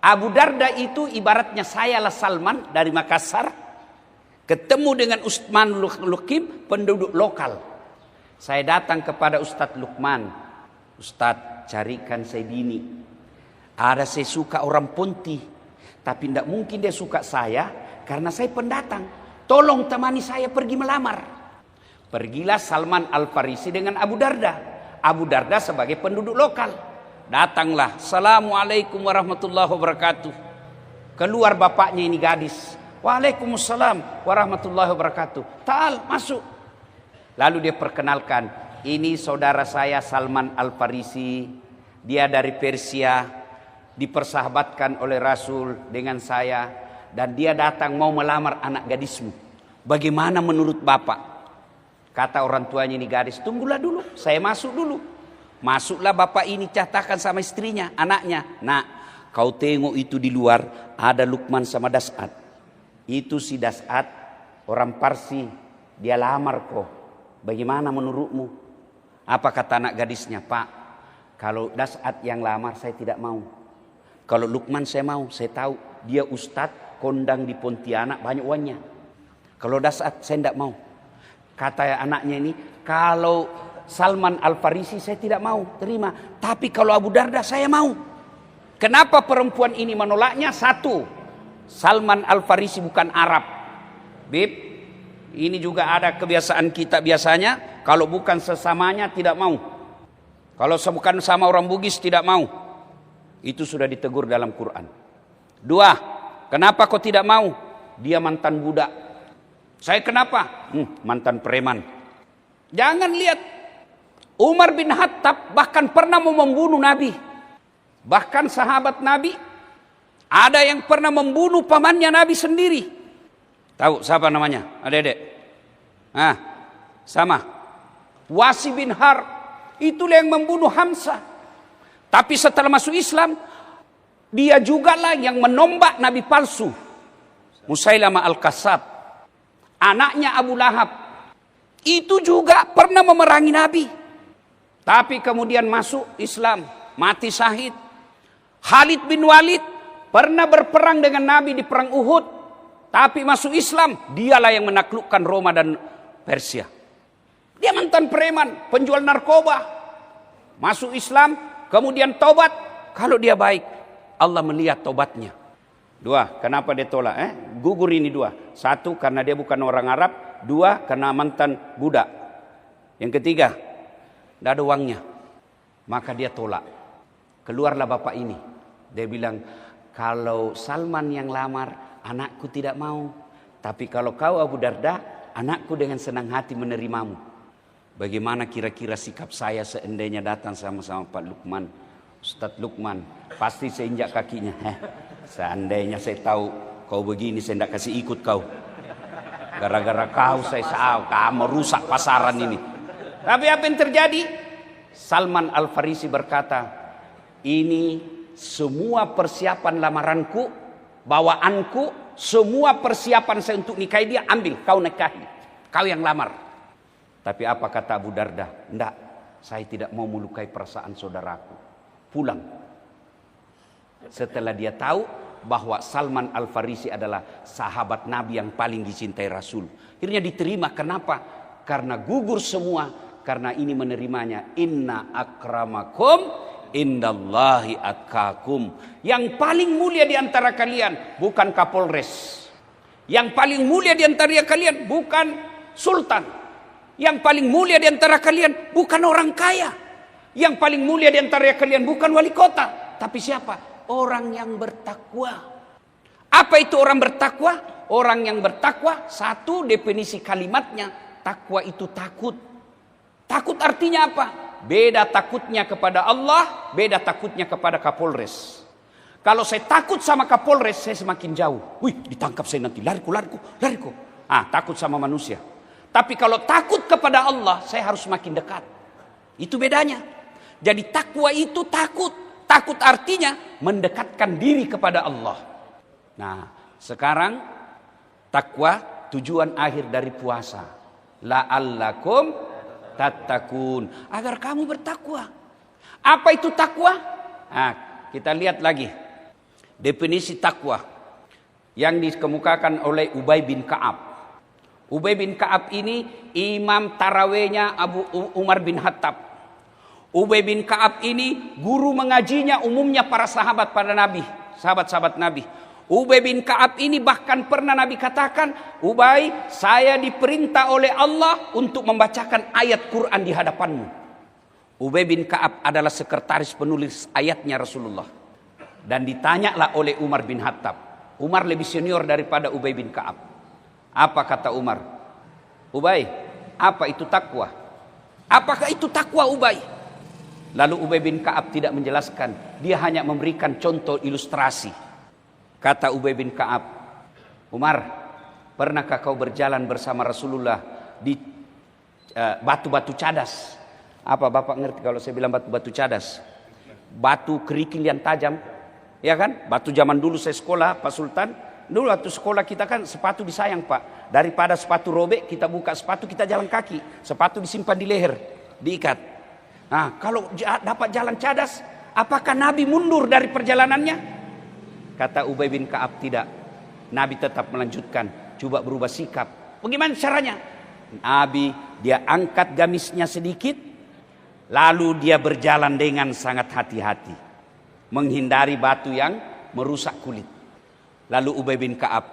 Abu Darda itu ibaratnya saya lah Salman dari Makassar, ketemu dengan Utsman Luqim, penduduk lokal. Saya datang kepada Ustadz Luqman, Ustadz carikan saya bini. Ada saya suka orang Ponti, tapi tidak mungkin dia suka saya karena saya pendatang. Tolong temani saya pergi melamar. Pergilah Salman Al-Farisi dengan Abu Darda. Abu Darda sebagai penduduk lokal. Datanglah, Assalamualaikum warahmatullahi wabarakatuh. Keluar bapaknya ini gadis. Waalaikumsalam warahmatullahi wabarakatuh. Ta'al, masuk. Lalu dia perkenalkan, ini saudara saya Salman Al-Farisi. Dia dari Persia, dipersahabatkan oleh Rasul dengan saya. Dan dia datang mau melamar anak gadismu. Bagaimana menurut bapak? Kata orang tuanya ini gadis, tunggulah dulu, saya masuk dulu. Masuklah bapak ini catakan sama istrinya, anaknya. Nak, kau tengok itu di luar ada Lukman sama Das'ad. Itu si Das'ad orang Parsi, dia lamar kok. Bagaimana menurutmu? Apa kata anak gadisnya? Pak, kalau Das'ad yang lamar saya tidak mau. Kalau Lukman saya mau, saya tahu dia ustadz kondang di Pontianak banyak uangnya. Kalau Das'ad saya tidak mau. Kata anaknya ini, kalau Salman Al-Farisi saya tidak mau terima. Tapi kalau Abu Darda saya mau. Kenapa perempuan ini menolaknya? Satu, Salman Al-Farisi bukan Arab. Bib, ini juga ada kebiasaan kita biasanya. Kalau bukan sesamanya tidak mau. Kalau bukan sama orang Bugis tidak mau. Itu sudah ditegur dalam Quran. Dua, kenapa kau tidak mau? Dia mantan budak. Saya kenapa? Mantan preman. Jangan lihat. Umar bin Khattab bahkan pernah mau membunuh Nabi. Bahkan sahabat Nabi. Ada yang pernah membunuh pamannya Nabi sendiri. Tahu siapa namanya? Adik-adik. Sama. Wasi bin Harb. Itulah yang membunuh Hamzah. Tapi setelah masuk Islam. Dia jugalah yang menombak Nabi palsu. Musailamah Al-Kazzab. Anaknya Abu Lahab itu juga pernah memerangi Nabi. Tapi kemudian masuk Islam, mati syahid. Khalid bin Walid pernah berperang dengan Nabi di perang Uhud. Tapi masuk Islam, dialah yang menaklukkan Roma dan Persia. Dia mantan preman, penjual narkoba. Masuk Islam, kemudian tobat. Kalau dia baik, Allah melihat tobatnya. Dua, kenapa dia tolak? Gugur ini dua. Satu, karena dia bukan orang Arab. Dua, karena mantan budak. Yang ketiga, tidak ada uangnya. Maka dia tolak. Keluarlah bapak ini. Dia bilang, kalau Salman yang lamar, anakku tidak mau. Tapi kalau kau Abu Darda, anakku dengan senang hati menerimamu. Bagaimana kira-kira sikap saya seandainya datang sama-sama Pak Lukman? Ustadz Lukman, pasti saya injak kakinya. Seandainya saya tahu kau begini, saya tidak kasih ikut kau. Gara-gara kau saya kamu rusak pasaran ini. Tapi apa yang terjadi? Salman Al-Farisi berkata, ini semua persiapan lamaranku, bawaanku, semua persiapan saya untuk nikahi dia, ambil, kau nikahi. Kau yang lamar. Tapi apa kata Abu Darda? Tidak, saya tidak mau melukai perasaan saudaraku. Pulang. Setelah dia tahu bahwa Salman Al-Farisi adalah sahabat Nabi yang paling dicintai Rasul. Akhirnya diterima. Kenapa? Karena gugur semua. Karena ini menerimanya. Inna akramakum indallahi atqakum. Yang paling mulia di antara kalian bukan Kapolres. Yang paling mulia di antara kalian bukan Sultan. Yang paling mulia di antara kalian bukan orang kaya. Yang paling mulia di antara kalian bukan wali kota. Tapi siapa? Orang yang bertakwa. Apa itu orang bertakwa? Orang yang bertakwa, satu definisi kalimatnya, takwa itu takut. Takut artinya apa? Beda takutnya kepada Allah, beda takutnya kepada Kapolres. Kalau saya takut sama Kapolres, saya semakin jauh. Wih, ditangkap saya nanti, lariku. Takut sama manusia. Tapi kalau takut kepada Allah, saya harus semakin dekat. Itu bedanya. Jadi takwa itu takut. Takut artinya mendekatkan diri kepada Allah. Nah, sekarang takwa tujuan akhir dari puasa. La'allakum tattaqun. Agar kamu bertakwa. Apa itu takwa? Nah, kita lihat lagi. Definisi takwa yang dikemukakan oleh Ubay bin Ka'ab. Ubay bin Ka'ab ini imam tarawehnya Abu Umar bin Khattab. Ubay bin Ka'ab ini guru mengajinya umumnya para sahabat pada Nabi, sahabat-sahabat Nabi. Ubay bin Ka'ab ini bahkan pernah Nabi katakan, Ubay, saya diperintah oleh Allah untuk membacakan ayat Quran di hadapanmu. Ubay bin Ka'ab adalah sekretaris penulis ayatnya Rasulullah. Dan ditanyalah oleh Umar bin Khattab. Umar lebih senior daripada Ubay bin Ka'ab. Apa kata Umar? Ubay, apa itu takwa? Apakah itu takwa Ubay? Lalu Ubay bin Ka'ab tidak menjelaskan. Dia hanya memberikan contoh ilustrasi. Kata Ubay bin Ka'ab, Umar, pernahkah kau berjalan bersama Rasulullah di batu-batu cadas. Apa Bapak ngerti kalau saya bilang batu-batu cadas? Batu kerikil yang tajam, ya kan? Batu zaman dulu saya sekolah, Pak Sultan. Dulu waktu sekolah kita kan sepatu disayang Pak. Daripada sepatu robek, kita buka sepatu, kita jalan kaki. Sepatu disimpan di leher, diikat. Nah, kalau dapat jalan cadas, apakah Nabi mundur dari perjalanannya? Kata Ubay bin Ka'ab, tidak. Nabi tetap melanjutkan, coba berubah sikap. Bagaimana caranya? Nabi, dia angkat gamisnya sedikit, lalu dia berjalan dengan sangat hati-hati, menghindari batu yang merusak kulit. Lalu Ubay bin Ka'ab,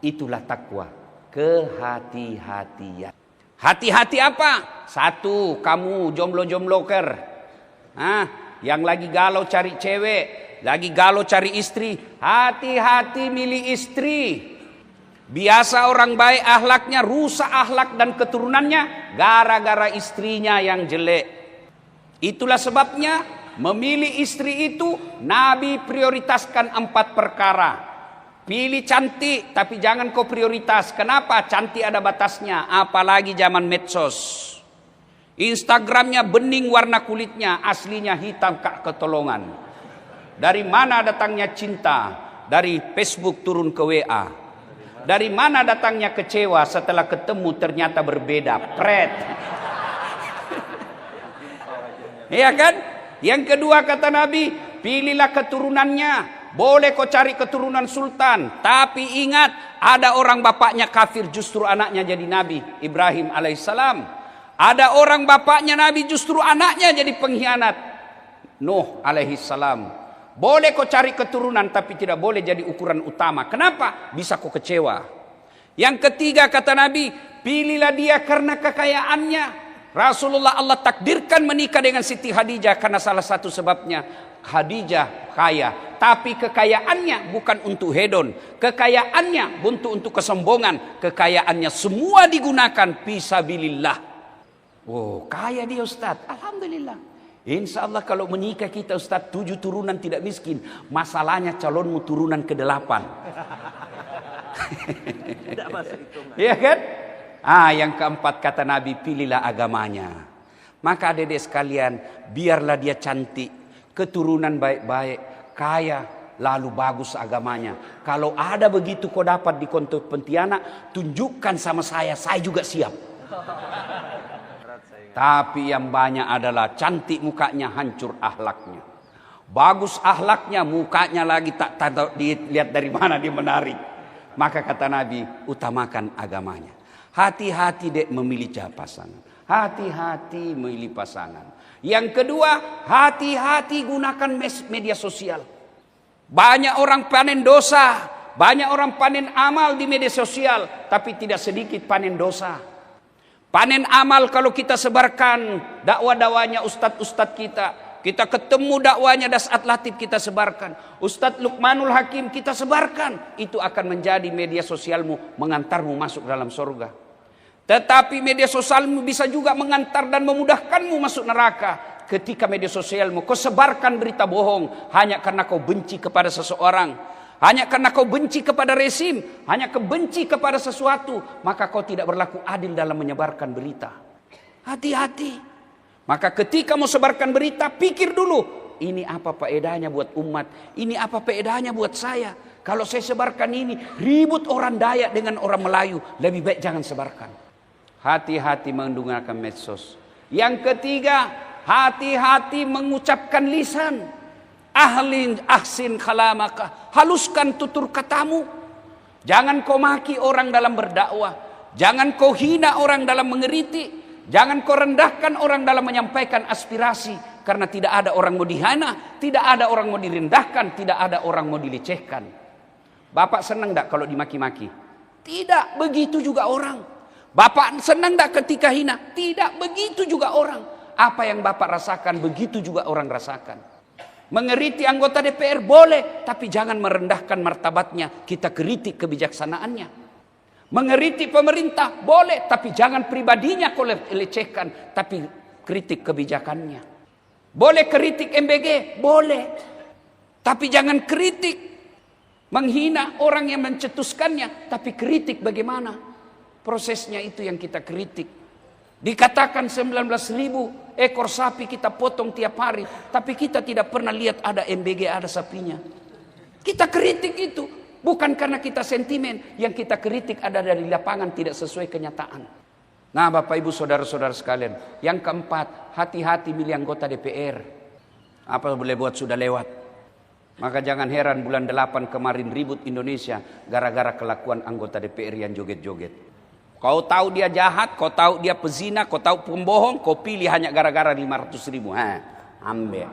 itulah takwa, kehati-hatian. Hati-hati apa? Satu, kamu jomblo-jombloker, yang lagi galau cari cewek, lagi galau cari istri, hati-hati milih istri. Biasa orang baik akhlaknya rusak akhlak dan keturunannya gara-gara istrinya yang jelek. Itulah sebabnya memilih istri itu Nabi prioritaskan 4 perkara. Pilih cantik, tapi jangan kau prioritas. Kenapa? Cantik ada batasnya. Apalagi zaman medsos. Instagramnya bening warna kulitnya, aslinya hitam kak ketolongan. Dari mana datangnya cinta? Dari Facebook turun ke WA. Dari mana datangnya kecewa setelah ketemu ternyata berbeda? Pret. Iya kan? Yang kedua kata Nabi, pilihlah keturunannya. Boleh kau cari keturunan sultan, tapi ingat ada orang bapaknya kafir justru anaknya jadi nabi, Ibrahim alaihissalam. Ada orang bapaknya nabi justru anaknya jadi pengkhianat, Nuh alaihissalam. Boleh kau cari keturunan tapi tidak boleh jadi ukuran utama. Kenapa? Bisa kau kecewa. Yang ketiga kata Nabi, pilihlah dia karena kekayaannya. Rasulullah Allah takdirkan menikah dengan Siti Khadijah karena salah satu sebabnya Khadijah kaya, tapi kekayaannya bukan untuk hedon, kekayaannya bukan untuk kesombongan, kekayaannya semua digunakan fisabilillah. Oh, kaya dia Ustaz, alhamdulillah. Insya Allah kalau menikah kita Ustaz 7 turunan tidak miskin. Masalahnya calonmu turunan ke-8. Tidak masuk hitungan. Iya kan? Yang keempat kata Nabi, pilihlah agamanya. Maka adik-adik sekalian, biarlah dia cantik, keturunan baik-baik, kaya, lalu bagus agamanya. Kalau ada begitu kau dapat di konto Pontianak, tunjukkan sama saya juga siap. Tapi yang banyak adalah cantik mukanya, hancur akhlaknya. Bagus akhlaknya, mukanya lagi tak tahu dilihat dari mana dia menarik. Maka kata Nabi, utamakan agamanya. Hati-hati dek memilih pasangan. Hati-hati memilih pasangan. Yang kedua, hati-hati gunakan media sosial. Banyak orang panen dosa, banyak orang panen amal di media sosial, tapi tidak sedikit panen dosa. Panen amal kalau kita sebarkan dakwah-dakwahnya ustadz-ustadz kita. Kita ketemu dakwahnya Dasat Latif kita sebarkan. Ustadz Luqmanul Hakim kita sebarkan. Itu akan menjadi media sosialmu, mengantarmu masuk dalam surga. Tetapi media sosialmu bisa juga mengantar dan memudahkanmu masuk neraka. Ketika media sosialmu kau sebarkan berita bohong hanya karena kau benci kepada seseorang, hanya karena kau benci kepada rezim, hanya kau benci kepada sesuatu, maka kau tidak berlaku adil dalam menyebarkan berita. Hati-hati. Maka ketika mau sebarkan berita, pikir dulu, ini apa faedahnya buat umat, ini apa faedahnya buat saya. Kalau saya sebarkan ini, ribut orang Dayak dengan orang Melayu, lebih baik jangan sebarkan. Hati-hati menggunakan medsos. Yang ketiga, hati-hati mengucapkan lisan. Ahsin kalamaka, haluskan tutur katamu. Jangan kau maki orang dalam berdakwah, jangan kau hina orang dalam mengeritik. Jangan kau rendahkan orang dalam menyampaikan aspirasi. Karena tidak ada orang mau dihina, tidak ada orang mau direndahkan, tidak ada orang mau dilecehkan. Bapak senang tak kalau dimaki-maki? Tidak, begitu juga orang. Bapak senang tak ketika hina? Tidak, begitu juga orang. Apa yang Bapak rasakan, begitu juga orang rasakan. Mengeriti anggota DPR boleh, tapi jangan merendahkan martabatnya. Kita kritik kebijaksanaannya. Mengeriti pemerintah boleh, tapi jangan pribadinya kau lecehkan, tapi kritik kebijakannya. Boleh kritik MBG, boleh, tapi jangan kritik menghina orang yang mencetuskannya, tapi kritik bagaimana prosesnya, itu yang kita kritik. Dikatakan 19.000 ekor sapi kita potong tiap hari, tapi kita tidak pernah lihat ada MBG, ada sapinya. Kita kritik itu bukan karena kita sentimen, yang kita kritik ada dari lapangan tidak sesuai kenyataan. Nah, Bapak Ibu saudara-saudara sekalian, yang keempat, hati-hati milih anggota DPR. Apa boleh buat sudah lewat. Maka jangan heran bulan 8 kemarin ribut Indonesia gara-gara kelakuan anggota DPR yang joget-joget. Kau tahu dia jahat, kau tahu dia pezina, kau tahu pembohong, kau pilih hanya gara-gara 500.000. Ambek.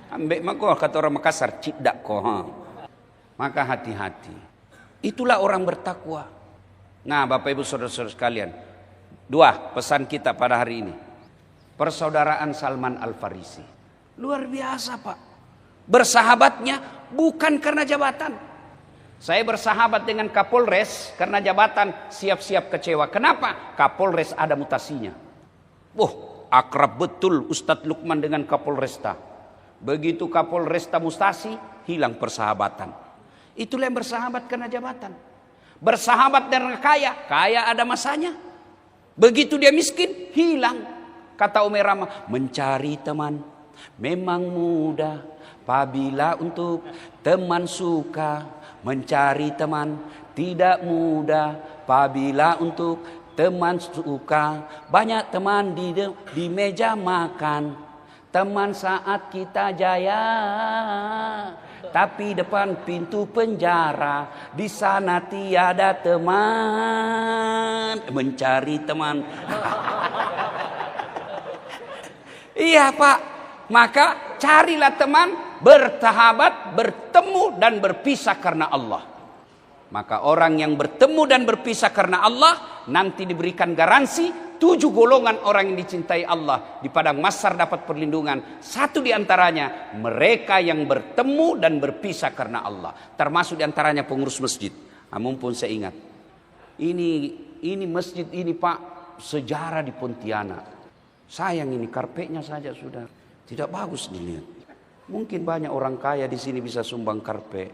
Ambek maka kata orang Makassar, cidak kau. Maka hati-hati. Itulah orang bertakwa. Nah, Bapak Ibu saudara-saudara sekalian, 2 pesan kita pada hari ini. Persaudaraan Salman Al Farisi. Luar biasa, Pak. Bersahabatnya bukan karena jabatan. Saya bersahabat dengan Kapolres karena jabatan, siap-siap kecewa. Kenapa? Kapolres ada mutasinya. Akrab betul Ustadz Lukman dengan Kapolresta. Begitu Kapolresta mutasi, hilang persahabatan. Itulah yang bersahabat karena jabatan. Bersahabat dengan kaya, kaya ada masanya. Begitu dia miskin, hilang. Kata Umi Rama, mencari teman memang mudah, apabila untuk teman suka. Mencari teman tidak mudah, apabila untuk teman suka. Banyak teman di meja makan, teman saat kita jaya, tapi depan pintu penjara, di sana tiada teman. Mencari teman. Iya, Pak. Maka carilah teman, bersahabat, bertemu dan berpisah karena Allah. Maka orang yang bertemu dan berpisah karena Allah nanti diberikan garansi 7 golongan orang yang dicintai Allah di padang mahsyar dapat perlindungan. 1 di antaranya mereka yang bertemu dan berpisah karena Allah. Termasuk di antaranya pengurus masjid. Mumpun saya ingat. Ini masjid ini, Pak, sejarah di Pontianak. Sayang ini karpetnya saja sudah tidak bagus dilihat. Mungkin banyak orang kaya di sini bisa sumbang karpet.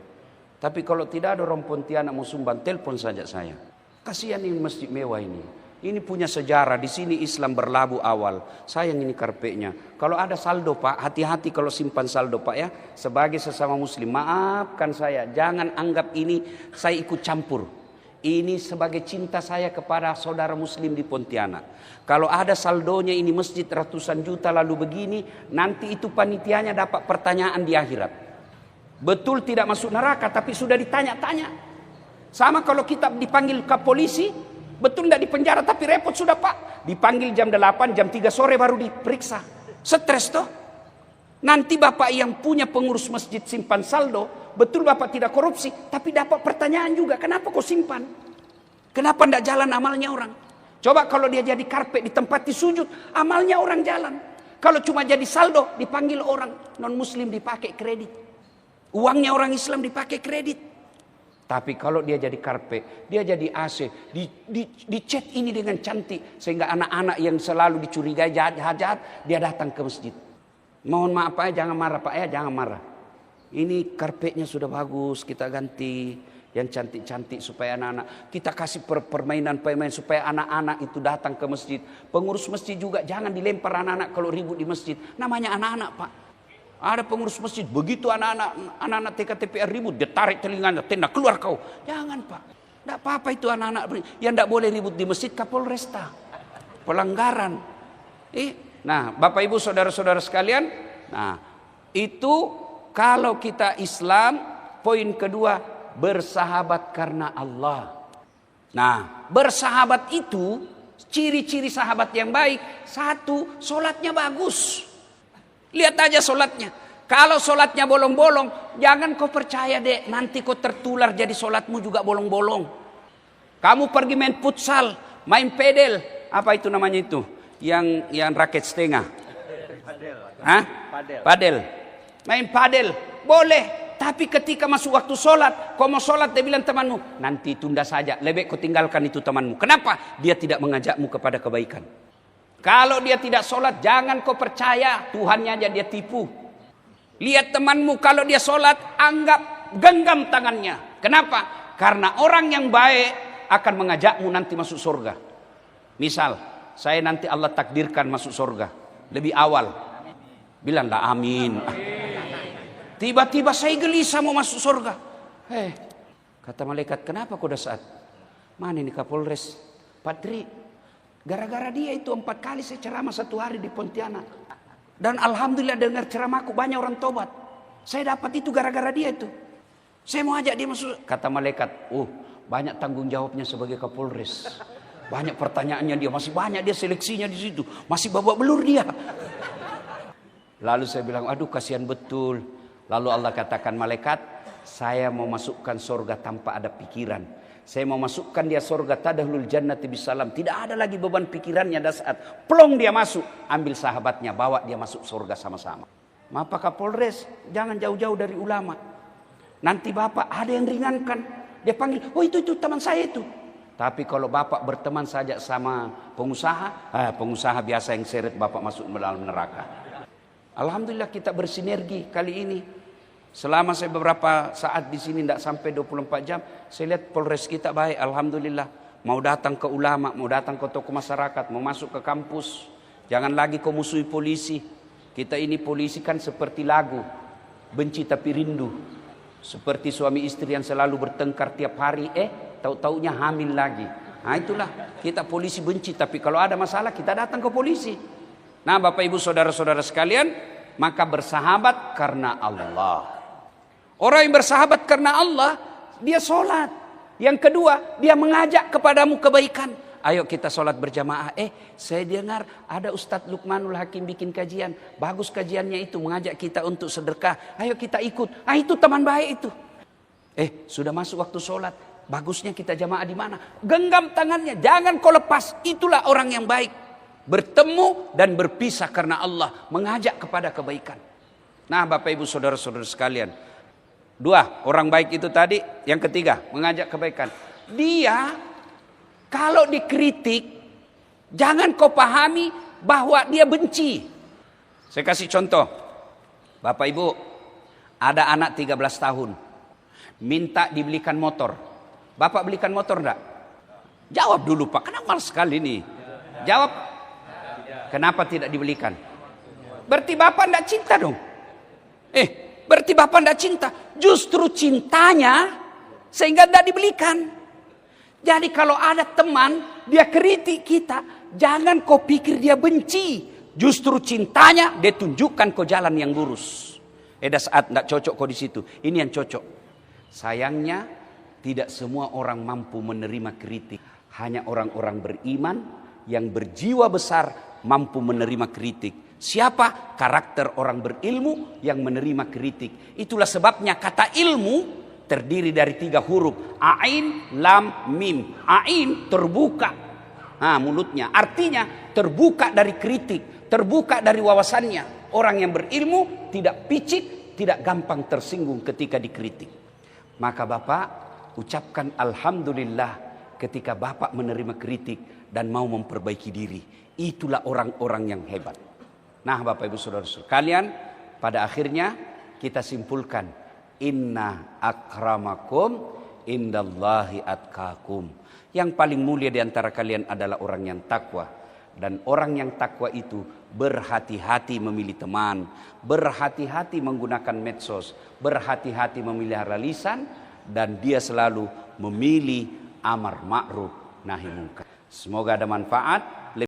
Tapi kalau tidak ada orang Pontianak mau sumbang, telepon saja saya. Kasihan ini masjid mewah ini. Ini punya sejarah. Di sini Islam berlabuh awal. Sayang ini karpetnya. Kalau ada saldo, Pak, hati-hati kalau simpan saldo, Pak, ya. Sebagai sesama muslim, maafkan saya. Jangan anggap ini saya ikut campur. Ini sebagai cinta saya kepada saudara muslim di Pontianak. Kalau ada saldonya ini masjid ratusan juta lalu begini, nanti itu panitianya dapat pertanyaan di akhirat. Betul tidak masuk neraka, tapi sudah ditanya-tanya. Sama kalau kita dipanggil ke polisi, betul tidak di penjara, tapi repot sudah, Pak. Dipanggil jam 8, jam 3 sore baru diperiksa. Stres toh. Nanti Bapak yang punya pengurus masjid simpan saldo, betul Bapak tidak korupsi, tapi dapat pertanyaan juga, kenapa kau simpan? Kenapa tidak jalan amalnya orang? Coba kalau dia jadi karpet di tempat sujud, amalnya orang jalan. Kalau cuma jadi saldo, dipanggil orang non muslim dipakai kredit. Uangnya orang Islam dipakai kredit. Tapi kalau dia jadi karpet, dia jadi AC, dicat ini dengan cantik, sehingga anak-anak yang selalu dicurigai jahat-jahat, dia datang ke masjid. Mohon maaf, Pak, ya, jangan marah, Pak, ya, jangan marah. Ini karpetnya sudah bagus, kita ganti yang cantik-cantik supaya anak-anak, kita kasih permainan supaya anak-anak itu datang ke masjid. Pengurus masjid juga jangan dilempar anak-anak kalau ribut di masjid. Namanya anak-anak, Pak. Ada pengurus masjid, begitu anak-anak TKTPR ribut, dia tarik telinganya, tenda keluar kau. Jangan, Pak. Tidak apa-apa itu anak-anak yang tidak boleh ribut di masjid, Kapolresta. Pelanggaran. Nah, Bapak Ibu saudara-saudara sekalian, nah itu kalau kita Islam, poin kedua, bersahabat karena Allah. Nah, bersahabat itu ciri-ciri sahabat yang baik. 1, solatnya bagus. Lihat aja solatnya. Kalau solatnya bolong-bolong, jangan kau percaya deh, nanti kau tertular jadi solatmu juga bolong-bolong. Kamu pergi main futsal, main pedel, apa itu namanya itu? Yang raket setengah. Padel. Main padel boleh, tapi ketika masuk waktu sholat, kau mau sholat dia bilang temanmu, nanti tunda saja, lebih kau tinggalkan itu temanmu. Kenapa? Dia tidak mengajakmu kepada kebaikan. Kalau dia tidak sholat, jangan kau percaya, Tuhannya aja dia tipu. Lihat temanmu kalau dia sholat, anggap genggam tangannya. Kenapa? Karena orang yang baik akan mengajakmu nanti masuk surga. Misal saya nanti Allah takdirkan masuk surga lebih awal. Bilanglah amin. Tiba-tiba saya gelisah mau masuk surga. Kata malaikat, kenapa kau saat? Mana ini Kapolres? Pak Tri, gara-gara dia itu 4 kali saya ceramah 1 hari di Pontianak. Dan alhamdulillah dengar ceramahku banyak orang tobat. Saya dapat itu gara-gara dia itu. Saya mau ajak dia masuk. Kata malaikat, banyak tanggung jawabnya sebagai Kapolres. Banyak pertanyaannya dia, masih banyak dia seleksinya di situ. Masih babak belur dia. Lalu saya bilang, aduh kasihan betul. Lalu Allah katakan, malaikat, saya mau masukkan surga tanpa ada pikiran. Saya mau masukkan dia surga tadahlul jannati bisalam. Tidak ada lagi beban pikirannya. Dah saat plong dia masuk, ambil sahabatnya, bawa dia masuk surga sama-sama. Maka Kapolres, jangan jauh-jauh dari ulama. Nanti Bapak ada yang ringankan. Dia panggil, itu teman saya itu. Tapi kalau Bapak berteman saja sama pengusaha, pengusaha biasa yang seret Bapak masuk ke dalam neraka. Alhamdulillah kita bersinergi kali ini. Selama saya beberapa saat di sini, tidak sampai 24 jam, saya lihat Polres kita baik, alhamdulillah. Mau datang ke ulama, mau datang ke tokoh masyarakat, mau masuk ke kampus. Jangan lagi kau musuhi polisi. Kita ini polisi kan seperti lagu, benci tapi rindu. Seperti suami istri yang selalu bertengkar tiap hari, tahu-taunya hamil lagi. Nah itulah, kita polisi benci, tapi kalau ada masalah kita datang ke polisi. Nah Bapak Ibu Saudara-saudara sekalian, maka bersahabat karena Allah. Orang yang bersahabat karena Allah, dia sholat. Yang kedua, dia mengajak kepadamu kebaikan. Ayo kita sholat berjamaah. Saya dengar ada Ustadz Lukmanul Hakim bikin kajian. Bagus kajiannya itu, mengajak kita untuk sedekah. Ayo kita ikut. Itu teman baik itu. Sudah masuk waktu sholat. Bagusnya kita jamaah di mana? Genggam tangannya, jangan kau lepas. Itulah orang yang baik. Bertemu dan berpisah karena Allah. Mengajak kepada kebaikan. Nah Bapak Ibu Saudara-saudara sekalian. 2, orang baik itu tadi. Yang ketiga, mengajak kebaikan. Dia kalau dikritik, jangan kau pahami bahwa dia benci. Saya kasih contoh. Bapak Ibu, ada anak 13 tahun. Minta dibelikan motor. Bapak belikan motor enggak? Jawab dulu Pak, kenapa malas sekali nih? Jawab. Kenapa tidak dibelikan? Berarti Bapak enggak cinta dong. Berarti Bapak enggak cinta. Justru cintanya sehingga enggak dibelikan. Jadi kalau ada teman, dia kritik kita, jangan kau pikir dia benci. Justru cintanya, dia tunjukkan kau jalan yang lurus. Ada saat tidak cocok kau di situ. Ini yang cocok. Sayangnya, tidak semua orang mampu menerima kritik. Hanya orang-orang beriman yang berjiwa besar mampu menerima kritik. Siapa? Karakter orang berilmu yang menerima kritik. Itulah sebabnya kata ilmu terdiri dari 3 huruf. Ain, lam, mim. Ain terbuka. Mulutnya. Artinya terbuka dari kritik. Terbuka dari wawasannya. Orang yang berilmu tidak picik, tidak gampang tersinggung ketika dikritik. Maka Bapak ucapkan alhamdulillah ketika Bapak menerima kritik dan mau memperbaiki diri. Itulah orang-orang yang hebat. Nah Bapak Ibu Saudara-saudara kalian, pada akhirnya kita simpulkan, inna akramakum indallahi atqakum. Yang paling mulia di antara kalian adalah orang yang takwa. Dan orang yang takwa itu berhati-hati memilih teman, berhati-hati menggunakan medsos, berhati-hati memelihara lisan, dan dia selalu memilih amar ma'ruf nahi munkar. Semoga ada manfaat.